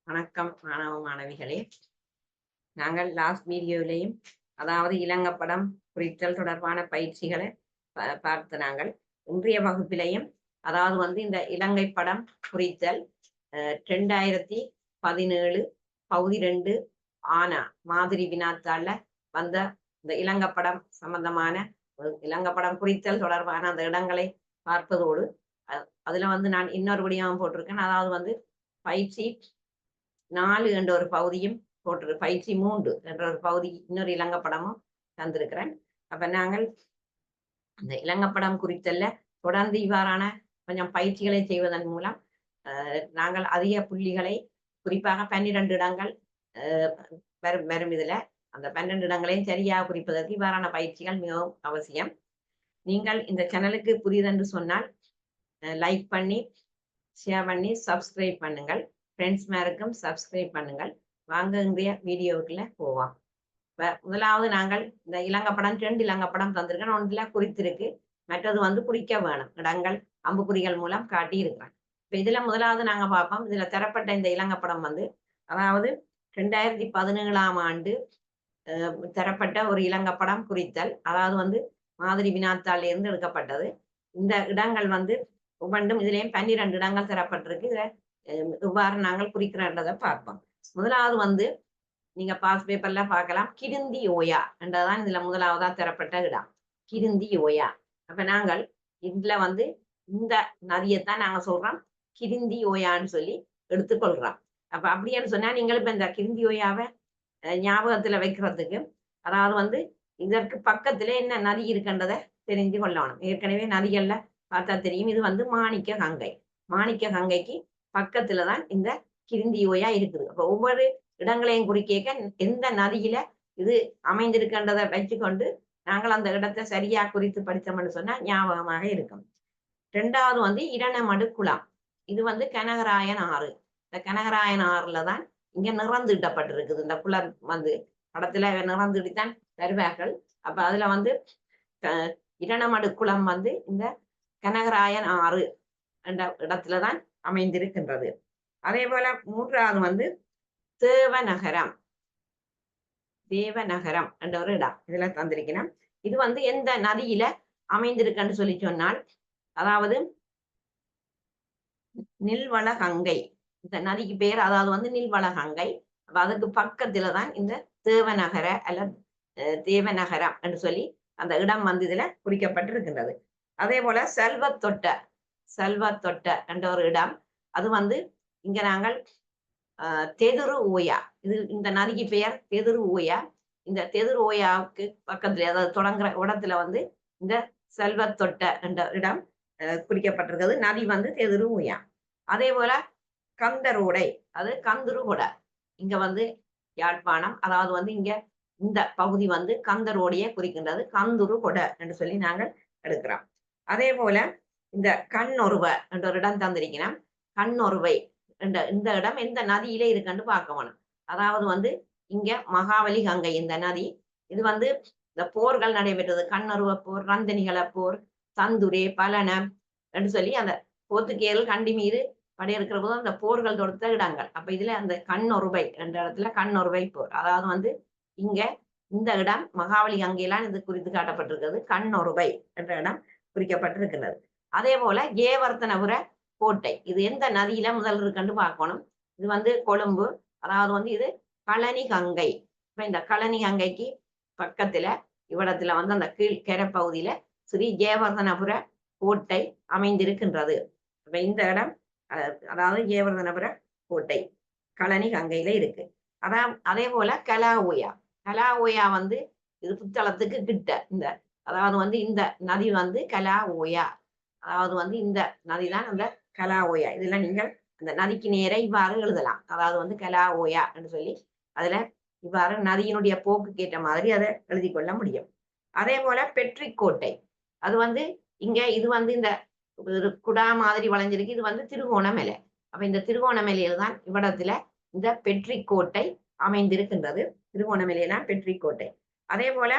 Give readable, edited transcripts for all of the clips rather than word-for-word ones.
வணக்கம் மாணவ மாணவிகளே. நாங்கள் லாஸ்ட் வீடியோவிலையும் அதாவது இலங்கப்படம் குறித்தல் தொடர்பான பயிற்சிகளை பார்த்து நாங்கள் இன்றைய வகுப்பிலையும் அதாவது இந்த இலங்கை படம் குறித்தல் 2017 பகுதி 2 ஆனா மாதிரி வினாத்தாள்ல வந்த இந்த இலங்கப்படம் சம்பந்தமான இலங்கப்படம் குறித்தல் தொடர்பான அந்த இடங்களை பார்ப்பதோடு அதுல நான் இன்னொரு விடியாவும் போட்டிருக்கேன். அதாவது பயிற்சி 4 என்ற ஒரு பகுதியும் போட்டு பயிற்சி 3 என்ற ஒரு பகுதி இன்னொரு இலங்கப்படமும் தந்திருக்கிறேன். அப்ப நாங்கள் அந்த இலங்கப்படம் குறித்தல்ல தொடர்ந்து இவ்வாறான கொஞ்சம் பயிற்சிகளை செய்வதன் மூலம் நாங்கள் அதிக புள்ளிகளை குறிப்பாக 12 இடங்கள் வரும் இதுல அந்த 12 இடங்களையும் சரியாக குறிப்பதற்கு இவ்வாறான பயிற்சிகள் மிகவும் அவசியம். நீங்கள் இந்த சேனலுக்கு புதிதென்று சொன்னால் லைக் பண்ணி ஷேர் பண்ணி சப்ஸ்கிரைப் பண்ணுங்கள். ஃப்ரெண்ட்ஸ் மேருக்கும் சப்ஸ்கிரைப் பண்ணுங்கள். வாங்க இன்றைய வீடியோவுக்குள்ள போவோம். முதலாவது நாங்கள் இந்த இலங்கப்படம் 2 இலங்கப்படம் தந்திருக்கேன். ஒன்றுல குறித்திருக்கு, மற்றது குறிக்க வேணும் இடங்கள் அம்புக்குறிகள் மூலம் காட்டி இருக்கிறேன். இப்ப இதுல முதலாவது நாங்க பார்ப்போம். இதுல தரப்பட்ட இந்த இலங்கப்படம் அதாவது 2017ஆம் ஆண்டு தரப்பட்ட ஒரு இலங்கப்படம் குறித்தல், அதாவது மாதிரி வினாத்தாள் இருந்து எடுக்கப்பட்டது. இந்த இடங்கள் ஒவ்வொன்றும் இதுலயும் 12 இடங்கள் தரப்பட்டிருக்கு. இதை இவ்வாறு நாங்கள் குறிக்கிறன்றதை பார்ப்போம். முதலாவது நீங்க பாஸ் பேப்பர்ல பார்க்கலாம், கிருந்தி ஓயா என்றதான் இதுல முதலாவதா தரப்பட்ட இடம், கிருந்தி ஓயா. அப்ப நாங்கள் இதுல இந்த நதியைத்தான் நாங்க சொல்றோம் கிருந்தி ஓயான்னு சொல்லி எடுத்துக்கொள்றோம். அப்ப அப்படின்னு சொன்னா நீங்கள் இப்ப இந்த கிருந்தி ஓயாவை ஞாபகத்துல வைக்கிறதுக்கு அதாவது இதற்கு பக்கத்துல என்ன நதி இருக்கின்றதை தெரிஞ்சு கொள்ளணும். ஏற்கனவே நதிகள்ல பார்த்தா தெரியும். இது மாணிக்க கங்கை, மாணிக்க கங்கைக்கு பக்கத்துலதான் இந்த கிருந்தி ஓயா இருக்குது. அப்ப ஒவ்வொரு இடங்களையும் குறிக்க எந்த நதியில இது அமைந்திருக்கின்றதை வச்சுக்கொண்டு நாங்கள் அந்த இடத்தை சரியா குறித்து படித்தோம்னு சொன்னா ஞாபகமாக இருக்கும். ரெண்டாவது இரணமடு குளம். இது கனகராயன் ஆறு. இந்த கனகராயன் ஆறுல தான் இங்க நிறந்துட்டப்பட்டிருக்குது. இந்த குளம் படத்துல நிறந்துடித்தான் தருவார்கள். அப்ப அதுல இரணமடு குளம் இந்த கனகராயன் ஆறு என்ற இடத்துலதான் அமைந்திருக்கின்றது. அதே போல மூன்றாவது தேவநகரம், தேவநகரம் என்ற ஒரு இடம் இதுல தந்திருக்கிறோம். இது எந்த நதியில அமைந்திருக்குன்னு சொல்லி சொன்னால் அதாவது நில்வளகங்கை, இந்த நதிக்கு பேர் அதாவது நில்வளகங்கை. அப்ப அதுக்கு பக்கத்துலதான் இந்த தேவநகர அல்ல தேவநகரம் என்று சொல்லி அந்த இடம் இதுல குறிக்கப்பட்டிருக்கின்றது. அதே போல செல்வத்தொட்ட, செல்வத்தொட்ட என்ற ஒரு இடம், அது இங்க நாங்கள் தெதுரு ஓயா, இது இந்த நதிக்கு பெயர் தெதுரு ஓயா. இந்த தெதுரு ஓயாவுக்கு பக்கத்துல அதாவது தொடங்குற இடத்துல இந்த செல்வத்தொட்ட என்ற இடம் குறிக்கப்பட்டிருக்கிறது. நதி தெதுரு ஓயா. அதே போல கந்தரோடை, அது கந்துருகொடை, இங்க யாழ்ப்பாணம், அதாவது இங்க இந்த பகுதி கந்தரோடைய குறிக்கின்றது, கந்துரு கொடை என்று சொல்லி நாங்கள் எடுக்கிறோம். அதே போல இந்த கண்ணொருவ என்ற ஒரு இடம் தந்திருக்கிறோம். கண்ணொருவை என்ற இந்த இடம் எந்த நதியிலே இருக்குன்னு பார்க்க வேணும். அதாவது இங்க மகாவலி கங்கை இந்த நதி, இது இந்த போர்கள் நடைபெற்றது, கண்ணொருவ போர், ரந்தனிகள போர், தந்துரே பலனம் என்று சொல்லி அந்த போத்துக்கேயர்கள் கண்டி மீது படையெடுக்கிற போது அந்த போர்கள் தொடுத்த இடங்கள். அப்ப இதுல அந்த கண்ணொருவை என்ற இடத்துல கண்ணொருவை போர், அதாவது இங்க இந்த இடம் மகாவலி கங்கையெல்லாம் இது குறித்து காட்டப்பட்டிருக்கிறது. கண்ணொருவை என்ற இடம் குறிக்கப்பட்டிருக்கிறது. அதே போல ஏவர்த்தனபுர கோட்டை, இது எந்த நதியில முதல் இருக்குன்னு பார்க்கணும். இது கொழும்பு, அதாவது இது கழனி கங்கை. இப்ப இந்த கழனி கங்கைக்கு பக்கத்துல இவ்விடத்துல அந்த கீழ்கரை பகுதியில ஸ்ரீ ஜெயவர்தனபுர கோட்டை அமைந்திருக்கின்றது. இப்ப இந்த இடம் அதாவது ஜெயவர்தனபுர கோட்டை கழனி கங்கையில இருக்கு. அதே போல கலா ஓயா, கலா ஓயா இது புத்தளத்துக்கு கிட்ட இந்த அதாவது இந்த நதி கலா ஓயா, அதாவது இந்த நதிதான் அந்த கலா ஓயா. இதுல நீங்கள் அந்த நதிக்கு நேர இவ்வாறு எழுதலாம், அதாவது கலா ஓயா என்று சொல்லி அதுல இவ்வாறு நதியினுடைய போக்குக்கு ஏற்ற மாதிரி அதை எழுதி கொள்ள முடியும். அதே போல பெட்ரிக்கோட்டை, அது இங்க இது இந்த குடா மாதிரி வளைஞ்சிருக்கு. இது திருகோணமலை. அப்ப இந்த திருகோணமலையில தான் இவ்விடத்துல இந்த பெட்ரிக்கோட்டை அமைந்திருக்கின்றது. திருகோணமலையில பெட்ரிக்கோட்டை. அதே போல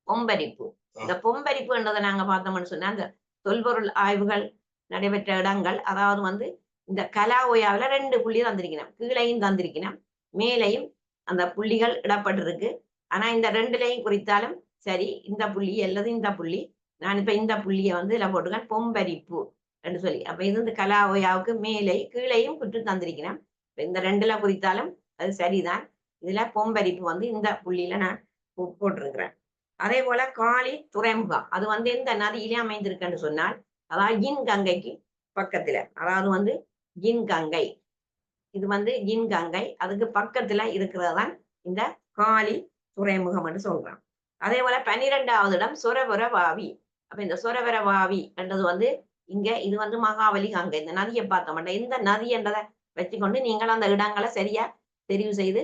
பொம்பரிப்பு, இந்த பொம்பரிப்பு என்றதை நாங்க பார்த்தோம்னு சொன்னா அந்த தொல்பொருள் ஆய்வுகள் நடைபெற்ற இடங்கள், அதாவது இந்த கலா ஓயாவில் 2 புள்ளி தந்திருக்கணும், கீழையும் தந்திருக்கணும், மேலையும் அந்த புள்ளிகள் இடப்பட்டிருக்கு. ஆனா இந்த 2லையும் குறித்தாலும் சரி, இந்த புள்ளி அல்லது இந்த புள்ளி, நான் இப்ப இந்த புள்ளியை வந்து இதுல போட்டுக்கேன் பொம்பரிப்பு என்று சொல்லி. அப்ப இது இந்த கலா ஓயாவுக்கு மேலே கீழையும் குற்று தந்திருக்கிறேன். இந்த 2ல குறித்தாலும் அது சரிதான். இதுல பொம்பரிப்பு வந்து இந்த புள்ளியில நான் போட்டிருக்கிறேன். அதே போல காளி துறைமுகம் அது வந்து எந்த நதியிலே அமைந்திருக்குன்னு சொன்னால், அதாவது இன் கங்கைக்கு பக்கத்துல, அதாவது வந்து இன் கங்கை, இது வந்து இன் கங்கை அதுக்கு பக்கத்துல இருக்கிறதான் இந்த காளி துறைமுகம் என்று சொல்றான். அதே போல 12வது இடம் சொரவர வாவி. அப்ப இந்த சொரவர வாவி என்றது வந்து இங்க இது வந்து மகாவலி கங்கை. இந்த நதியை பார்த்த மாட்டேன், இந்த நதி என்றதை வச்சுக்கொண்டு நீங்கள் அந்த இடங்களை சரியா தெரிவு செய்து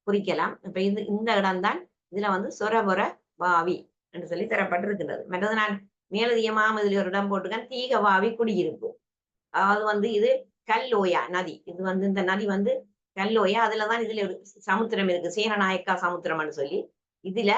குறிக்கலாம். இப்ப இது இந்த இடம்தான் இதுல வந்து சொரவர வாவி என்று சொல்லி தரப்பட்டிருக்கின்றது. மற்றது நான் மேலதிகமாக இதுல ஒரு இடம் போட்டுக்கேன் தீகவாவி குடியிருப்பு. அதாவது வந்து இது கல்லோயா நதி, இது வந்து இந்த நதி வந்து கல்லோயா, அதுலதான் இதுல ஒரு சமுத்திரம் இருக்கு, சேனநாயக்கா சமுத்திரம்னு சொல்லி. இதுல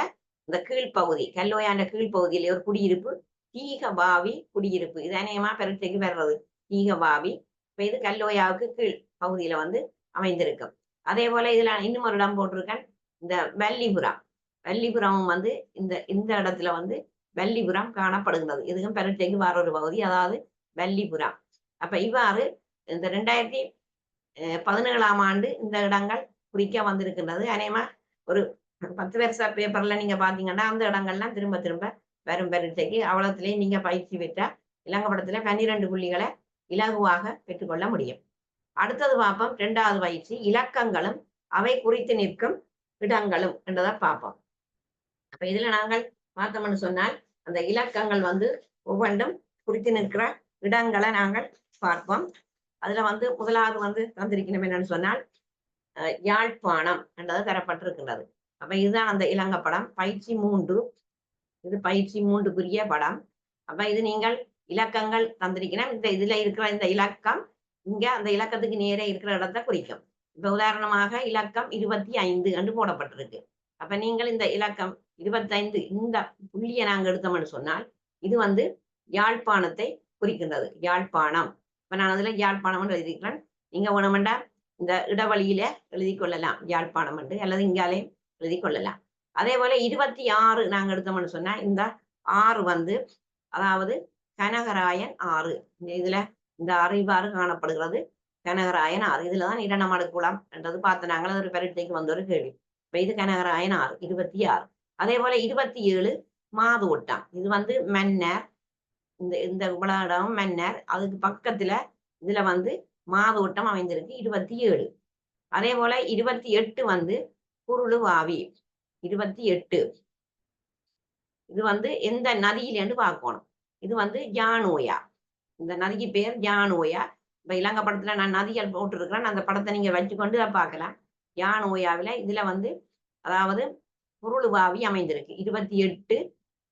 இந்த கீழ்ப்பகுதி கல்லோயாண்ட கீழ்ப்பகுதியில ஒரு குடியிருப்பு தீகவாவி குடியிருப்பு, இது அநேகமா பெருட்டைக்கு வர்றது தீகவாவி. இப்ப இது கல்லோயாவுக்கு கீழ் பகுதியில வந்து அமைந்திருக்கும். அதே போல இதுல இன்னும் ஒரு இடம் போட்டிருக்கேன், இந்த வல்லிபுரம். வல்லிபுரமும் வந்து இந்த இந்த இடத்துல வந்து வல்லிபுரம் காணப்படுகிறது. இதுக்கும் பெருட்டைக்கு வர ஒரு பகுதி, அதாவது வல்லிபுரம். அப்ப இவ்வாறு இந்த 2017ஆம் ஆண்டு இந்த இடங்கள் குறிக்க வந்திருக்கின்றது. அநேகமா ஒரு 10 வருஷ பேப்பர்ல நீங்க பாத்தீங்கன்னா அந்த இடங்கள்லாம் திரும்ப திரும்ப வரும் பரீட்சைக்கு. அவ்வளவுலயே நீங்க பயிற்சி பெற்றா இலங்கப்படத்துல 12 புள்ளிகளை இலகுவாக பெற்றுக்கொள்ள முடியும். அடுத்தது பார்ப்போம் 2வது பயிற்சி, இலக்கங்களும் அவை குறித்து நிற்கும் இடங்களும் என்றதை பார்ப்போம். அப்ப இதுல நாங்கள் பார்த்தோம்னு சொன்னால் அந்த இலக்கங்கள் வந்து ஒவ்வொன்றும் குறித்து நிற்கிற இடங்களை நாங்கள் பார்ப்போம். அதுல வந்து முதலாவது வந்து தந்திருக்கணும் என்னன்னு சொன்னால் யாழ்ப்பாணம் என்றது தரப்பட்டிருக்கின்றது. அப்ப இதுதான் அந்த இலங்கப்படம் பயிற்சி 3. இது பயிற்சி 3க்குரிய படம். அப்ப இது நீங்கள் இலக்கங்கள் தந்திருக்கணும், இந்த இதுல இருக்கிற இந்த இலக்கம் இங்க அந்த இலக்கத்துக்கு நேரே இருக்கிற இடத்தை குறிக்கும். இப்ப உதாரணமாக இலக்கம் 25 என்று போடப்பட்டிருக்கு. அப்ப நீங்கள் இந்த இலக்கம் 25 இந்த புள்ளியை நாங்க எடுத்தோம்னு சொன்னால் இது வந்து யாழ்ப்பாணத்தை குறிக்கின்றது, யாழ்ப்பாணம். இப்ப நான் அதுல யாழ்ப்பாணம் என்று எழுதிக்கிறேன். நீங்க வேணுமெண்டா இந்த இடவழியில எழுதி கொள்ளலாம் யாழ்ப்பாணம் என்று, அல்லது இங்காலே எழுதி கொள்ளலாம். அதே போல 26 நாங்க எடுத்தோம்னு சொன்னா இந்த 6 வந்து அதாவது கனகராயன் ஆறு. இதுல இந்த ஆறு இவ்வாறு காணப்படுகிறது, கனகராயன் ஆறு. இதுலதான் இரண்டமடு குளம் என்றது பார்த்து நாங்கள் ஒரு பரீட்சைக்கு வந்த ஒரு கேள்வி. இப்ப இது கனகராயன் ஆறு 26. அதே போல 27 மாதோட்டம், இது வந்து மன்னர், இந்த இந்த இடம் மன்னர், அதுக்கு பக்கத்துல இதுல வந்து மாதோட்டம் அமைந்திருக்கு 27. அதே போல 28 வந்து குருளுவாவி 28, இது வந்து எந்த நதியிலேன்னு பார்க்கணும். இது வந்து ஜானோயா, இந்த நதிக்கு பேர் ஜானோயா. இப்ப இலங்கை படத்துல நான் நதிகள் போட்டிருக்கிறேன், அந்த படத்தை நீங்க வச்சுக்கொண்டு பார்க்கலாம். ஜானோயாவில இதுல வந்து அதாவது குருளுவாவி அமைந்திருக்கு 28,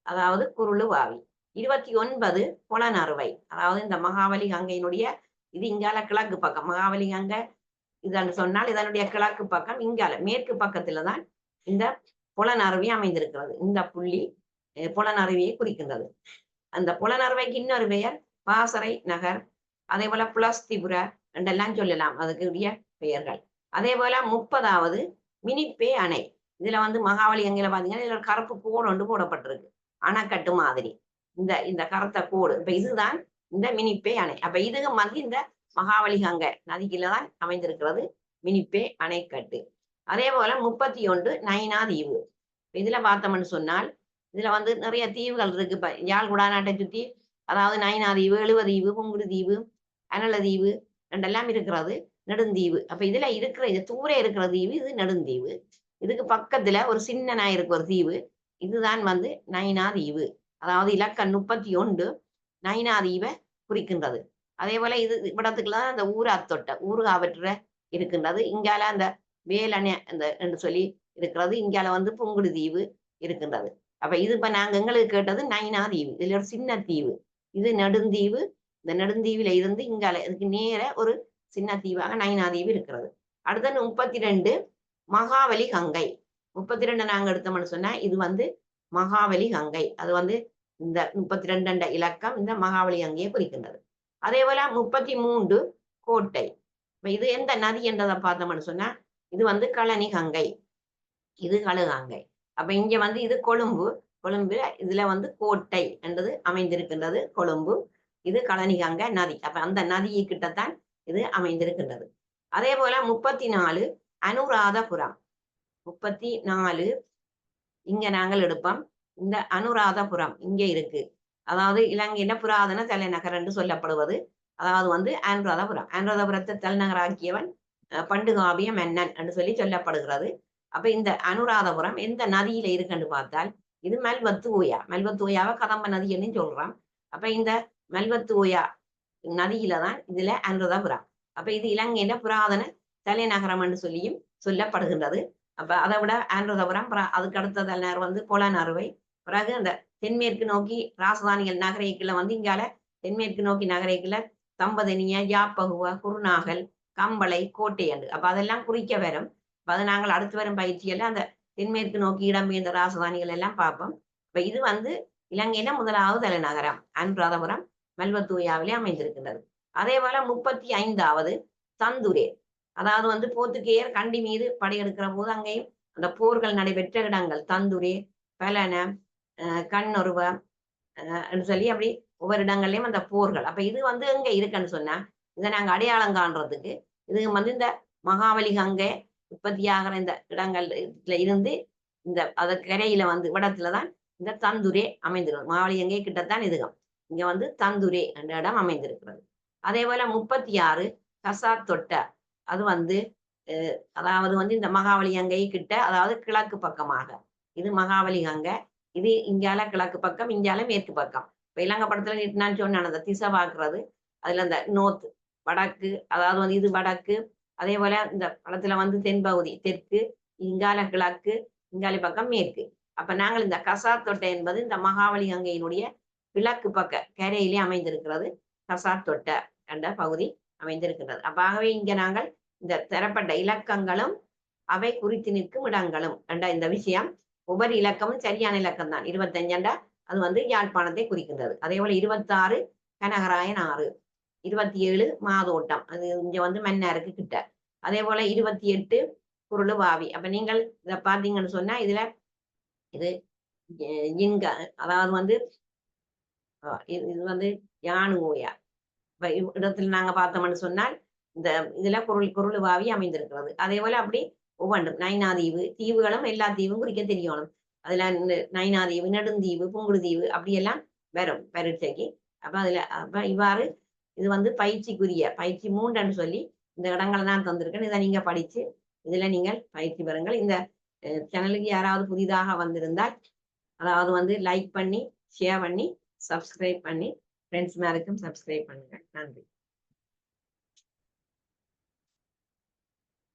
அதாவது குருளுவாவி. 29 புலனறுவை, அதாவது இந்த மகாவலி கங்கையினுடைய இது இங்கால கிழக்கு பக்கம், மகாவலி கங்கை இதுன்னு சொன்னால் இதனுடைய கிழக்கு பக்கம், இங்கால மேற்கு பக்கத்துல தான் இந்த புலனறுவி அமைந்திருக்கிறது. இந்த புள்ளி புலனறுவியை குறிக்கின்றது. அந்த புலனறுவைக்கு இன்னொரு பெயர் பாசறை நகர், அதே போல புலஸ்திபுர என்றெல்லாம் சொல்லலாம் அதுக்குரிய பெயர்கள். அதே போல 30வது மினிப்பே அணை. இதுல வந்து மகாவலி கங்கையில பாத்தீங்கன்னா இதுல கருப்பு கோடு ஒன்று போடப்பட்டிருக்கு, அணைக்கட்டு மாதிரி. இந்த இந்த கருத்த கோடு, இப்ப இதுதான் இந்த மினிப்பே அணை. அப்ப இதுக்கு வந்து இந்த மகாவலி கங்கை நதிக்குள்ளதான் அமைந்திருக்கிறது மினிப்பே அணைக்கட்டு. அதே போல 31 நைனா தீவு. இதுல பார்த்தோம்னு சொன்னால் இதுல வந்து நிறைய தீவுகள் இருக்கு. இப்ப யாழ் குடாநாட்டை சுத்தி அதாவது நைனா தீவு, எழுவதீவு, புங்குடு தீவு, அனல தீவு ரெண்டெல்லாம் இருக்கிறது, நெடுந்தீவு. அப்ப இதுல இருக்கிற இது தூரே இருக்கிற தீவு இது நெடுந்தீவு. இதுக்கு பக்கத்துல ஒரு சின்ன நாய் இருக்கு ஒரு தீவு, இதுதான் வந்து நைனா தீவு. அதாவது இலக்கம் 31 நைனா தீவை குறிக்கின்றது. அதே போல இது இவ்விடத்துக்குலாம் அந்த ஊராத்தொட்ட ஊருகாவற்ற இருக்கின்றது. இங்கால அந்த வேலணை அந்த என்று சொல்லி இருக்கிறது, இங்கால வந்து புங்குடு தீவு இருக்கின்றது. அப்ப இது இப்ப நாங்க எங்களுக்கு கேட்டது நைனா தீவு, இதுல ஒரு சின்ன தீவு, இது நெடுந்தீவு. இந்த நெடுந்தீவில இருந்து இங்கால இதுக்கு நேர ஒரு சின்ன தீவாக நைனா தீவு இருக்கிறது. அடுத்தது 32 மகாவலி கங்கை. 32 நாங்க எடுத்தோம்னு சொன்னா இது வந்து மகாவலி கங்கை, அது வந்து இந்த 32 இலக்கம் இந்த மகாவலி கங்கையை குறிக்கின்றது. அதே போல 33 கோட்டை. இப்ப இது எந்த நதி என்றதை பார்த்தோம்னு சொன்னா இது வந்து களனி கங்கை, இது கழுகாங்கை. அப்ப இங்க வந்து இது கொழும்பு. கொழும்பு இதுல வந்து கோட்டை என்றது அமைந்திருக்கின்றது கொழும்பு. இது களனிகங்கை நதி. அப்ப அந்த நதியை கிட்டத்தான் இது அமைந்திருக்கின்றது. அதே போல 34 அனுராதபுரம். 34 இங்க நாங்கள் எடுப்போம். இந்த அனுராதபுரம் இங்க இருக்கு. அதாவது இலங்கையில புராதன தலைநகர் என்று சொல்லப்படுவது. அதாவது வந்து அனுராதபுரம். அனுராதபுரத்தை தலைநகராக்கியவன் பண்டுகாவிய மன்னன் என்று சொல்லி சொல்லப்படுகிறது. அப்ப இந்த அனுராதபுரம் எந்த நதியில இருக்குன்னு பார்த்தால் இது மெல்வத்து ஓயா. மெல்வத்து ஓயாவை கதம்ப நதி என்று சொல்றான். அப்ப இந்த மெல்வத்து ஓயா நதியில தான் இதுல அனுராதபுரம். அப்ப இது இலங்கையில புராதன தலைநகரம் என்று சொல்லியும் சொல்லப்படுகின்றது. அப்ப அதை விட அனுராதபுரம் அதுக்கு அடுத்த தலைநகர் வந்து புலனறுவை. பிறகு அந்த தென்மேற்கு நோக்கி ராசதானிகள் நகரைக்குள்ள வந்து இங்கால தென்மேற்கு நோக்கி நகரைக்குள்ள தம்பதனிய, யாப்பகுவ, குருநாகல், கம்பளை, கோட்டை என்று. அப்ப அதெல்லாம் குறிக்க வரும். அது நாங்கள் அடுத்து வரும் பயிற்சியில அந்த தென்மேற்கு நோக்கி இடம்பெயர்ந்த ராசதானிகள் எல்லாம் பார்ப்போம். இப்ப இது வந்து இலங்கையில முதலாவது தலைநகரம் அனுராதபுரம் மெல்வத்தூயாவிலே அமைந்திருக்கின்றது. அதே போல 35வது தந்துரே. அதாவது வந்து போர்த்துகேயர் கண்டி மீது படையெடுக்கிற போது அங்கேயும் அந்த போர்கள் நடைபெற்ற இடங்கள் தந்துரே, பலன, கண்ணொருவ சொல்லி அப்படி ஒவ்வொரு இடங்கள்லயும் அந்த போர்கள். அப்ப இது வந்து எங்க இருக்குன்னு சொன்னா இதை நாங்க அடையாளம் காண்றதுக்கு இது வந்து இந்த மகாவலி கங்கை உற்பத்தியாகிற இந்த இடங்கள்ல இருந்து இந்த அத கரையில வந்து இடத்துலதான் இந்த தந்துரே அமைந்திருக்கும். மகாவலி கங்கை கிட்டத்தான் இதுகம். இங்க வந்து தந்துரே என்ற இடம் அமைந்திருக்கிறது. அதே போல 36 கசாத் தொட்ட. அது வந்து அதாவது வந்து இந்த மகாவலி கங்கை கிட்ட அதாவது கிழக்கு பக்கமாக இது மகாவலி கங்கை. இது இந்தியால கிழக்கு பக்கம், இந்தியால மேற்கு பக்கம். இப்ப இலங்கை படத்துல நான் சொன்னேன் அந்த திசை பார்க்கிறது. அதுல அந்த நோர்த் வடக்கு, அதாவது வந்து இது வடக்கு. அதே போல இந்த படத்துல வந்து தென்பகுதி தெற்கு, இங்கால கிழக்கு, இங்காலி பக்கம் மேற்கு. அப்ப நாங்கள் இந்த கசாத் தொட்டை என்பது இந்த மகாவலி கங்கையினுடைய கிழக்கு பக்க கரையிலே அமைந்திருக்கிறது. கசாத் தொட்ட என்ற பகுதி அமைந்திருக்கின்றது. அப்ப ஆகவே இங்க நாங்கள் இந்த தரப்பட்ட இலக்கங்களும் அவை குறித்து நிற்கும் இடங்களும் என்ற இந்த விஷயம் ஒவ்வொரு இலக்கமும் சரியான இலக்கம் தான். 25 அது வந்து யாழ்ப்பாணத்தை குறிக்கின்றது. அதே போல 26 கனகராயன் ஆறு, 27 மாதோட்டம் அது இங்க வந்து மன்னாருக்கு கிட்ட. அதே போல 28 குருளுவாவி. அப்ப நீங்கள் இதை பார்த்தீங்கன்னு சொன்னா இதுல இது இன்க அதாவது வந்து இது வந்து யானு ஓயா. இடத்துல நாங்க பார்த்தோம்னு சொன்னால் இந்த இதுல குருளுவாவி அமைந்திருக்கிறது. அதே போல அப்படி ஒவ்வொன்றும் நைனாதீவு தீவுகளும் எல்லா தீவும் குறிக்க தெரியணும். அதுல நைனாதீவு, நெடுந்தீவு, புங்குடுதீவு அப்படியெல்லாம் வரும் பரீட்சைக்கு. அப்ப அதுல அப்ப இவ்வாறு இது வந்து பயிற்சிக்குரிய பயிற்சி 3 சொல்லி இந்த இடங்களை நான் தந்திருக்கேன். இதை நீங்க படிச்சு இதுல நீங்கள் பயிற்சி பெறுங்கள். இந்த சேனலுக்கு யாராவது புதிதாக வந்திருந்தால் அதாவது வந்து லைக் பண்ணி, ஷேர் பண்ணி, சப்ஸ்கிரைப் பண்ணி ஃப்ரெண்ட்ஸ் மேலுக்கும் சப்ஸ்கிரைப் பண்ணுங்க. நன்றி.